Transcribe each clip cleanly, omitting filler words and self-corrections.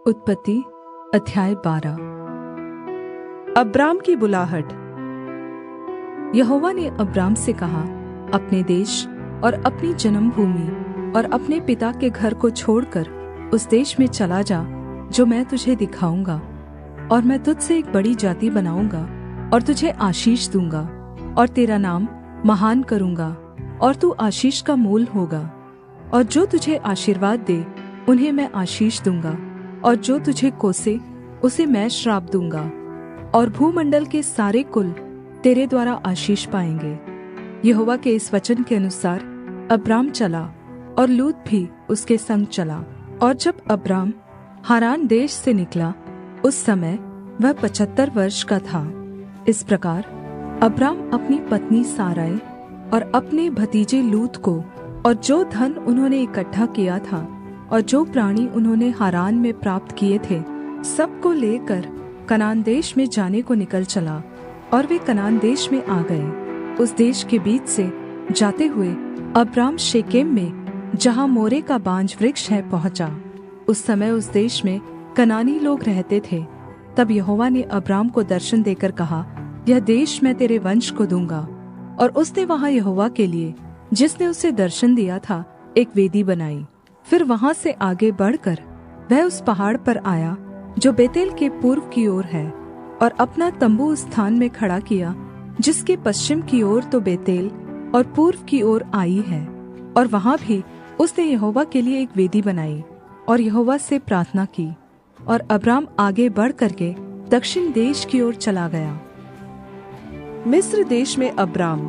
उत्पत्ति अध्याय 12। अब्राम की बुलाहट। यहोवा ने अब्राम से कहा, अपने देश और अपनी जन्मभूमि और अपने पिता के घर को छोड़कर उस देश में चला जा जो मैं तुझे दिखाऊंगा, और मैं तुझसे एक बड़ी जाति बनाऊंगा और तुझे आशीष दूंगा और तेरा नाम महान करूंगा और तू आशीष का मूल होगा। और जो तुझे आशीर्वाद दे उन्हें मैं आशीष दूंगा, और जो तुझे कोसे उसे मैं श्राप दूंगा, और भूमंडल के सारे कुल तेरे द्वारा आशीष पाएंगे। यहोवा के इस वचन के अनुसार अब्राम चला और लूत भी उसके संग चला। और जब अब्राम हारान देश से निकला उस समय वह 75 वर्ष का था। इस प्रकार अब्राम अपनी पत्नी साराई और अपने भतीजे लूत को और जो धन उन्होंने इकट्ठा किया था और जो प्राणी उन्होंने हारान में प्राप्त किए थे, सबको लेकर कनान देश में जाने को निकल चला। और वे कनान देश में आ गए। उस देश के बीच से जाते हुए अब्राम शेकेम में, जहाँ मोरे का बांज वृक्ष है, पहुँचा। उस समय उस देश में कनानी लोग रहते थे। तब यहोवा ने अब्राम को दर्शन देकर कहा, यह देश मैं तेरे वंश को दूंगा। और उसने वहाँ यहोवा के लिए, जिसने उसे दर्शन दिया था, एक वेदी बनाई। फिर वहां से आगे बढ़कर वह उस पहाड़ पर आया जो बेतेल के पूर्व की ओर है, और अपना तंबू उस स्थान में खड़ा किया जिसके पश्चिम की ओर तो बेतेल और पूर्व की ओर आई है। और वहां भी उसने यहोवा के लिए एक वेदी बनाई और यहोवा से प्रार्थना की। और अब्राम आगे बढ़ करके दक्षिण देश की ओर चला गया। मिस्र देश में अब्राम।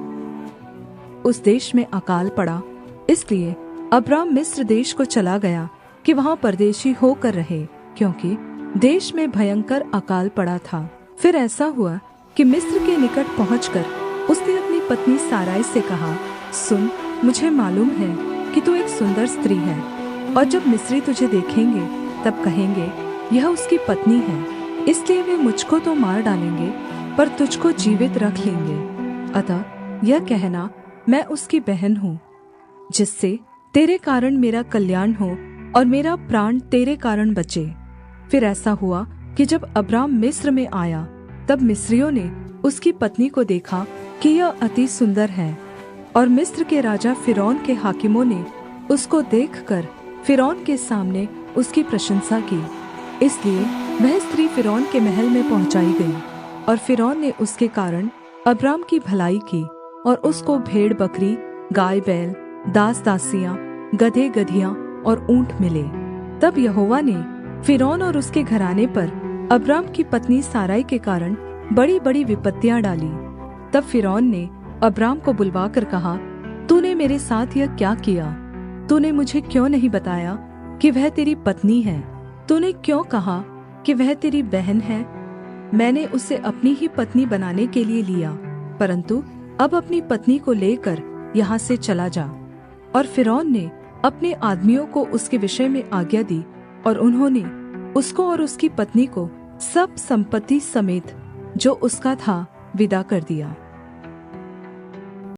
उस देश में अकाल पड़ा, इसलिए अब्राम मिस्र देश को चला गया कि वहां परदेशी होकर रहे, क्योंकि देश में भयंकर अकाल पड़ा था। फिर ऐसा हुआ कि मिस्र के निकट पहुंचकर उसने अपनी पत्नी साराई से कहा, सुन, मुझे मालूम है कि तू एक सुंदर स्त्री है, और जब मिस्री तुझे देखेंगे तब कहेंगे, यह उसकी पत्नी है। इसलिए वे मुझको तो मार डालेंगे, पर तुझको जीवित रख लेंगे। अतः यह कहना, मैं उसकी बहन हूँ, जिससे तेरे कारण मेरा कल्याण हो और मेरा प्राण तेरे कारण बचे। फिर ऐसा हुआ कि जब अब्राम मिस्र में आया, तब मिस्रियों ने उसकी पत्नी को देखा कि यह अति सुंदर है। और मिस्र के राजा फिरौन के हाकिमों ने उसको देखकर फिरौन के सामने उसकी प्रशंसा की। इसलिए वह स्त्री फिरौन के महल में पहुंचाई गई। और फिरौन ने उसके कारण अब्राम की भलाई की और उसको भेड़ बकरी, गाय बैल, दास दासियां, गधे गधियां और ऊंट मिले। तब यहोवा ने फिरौन और उसके घराने पर अब्राम की पत्नी साराई के कारण बड़ी बड़ी विपत्तियां डाली। तब फिरौन ने अब्राम को बुलवाकर कहा, तूने मेरे साथ यह क्या किया? तूने मुझे क्यों नहीं बताया कि वह तेरी पत्नी है? तूने क्यों कहा कि वह तेरी बहन है? मैंने उसे अपनी ही पत्नी बनाने के लिए लिया, परंतु अब अपनी पत्नी को लेकर यहाँ से चला जा। और फिरौन ने अपने आदमियों को उसके विषय में आज्ञा दी, और उन्होंने उसको और उसकी पत्नी को सब संपत्ति समेत जो उसका था विदा कर दिया।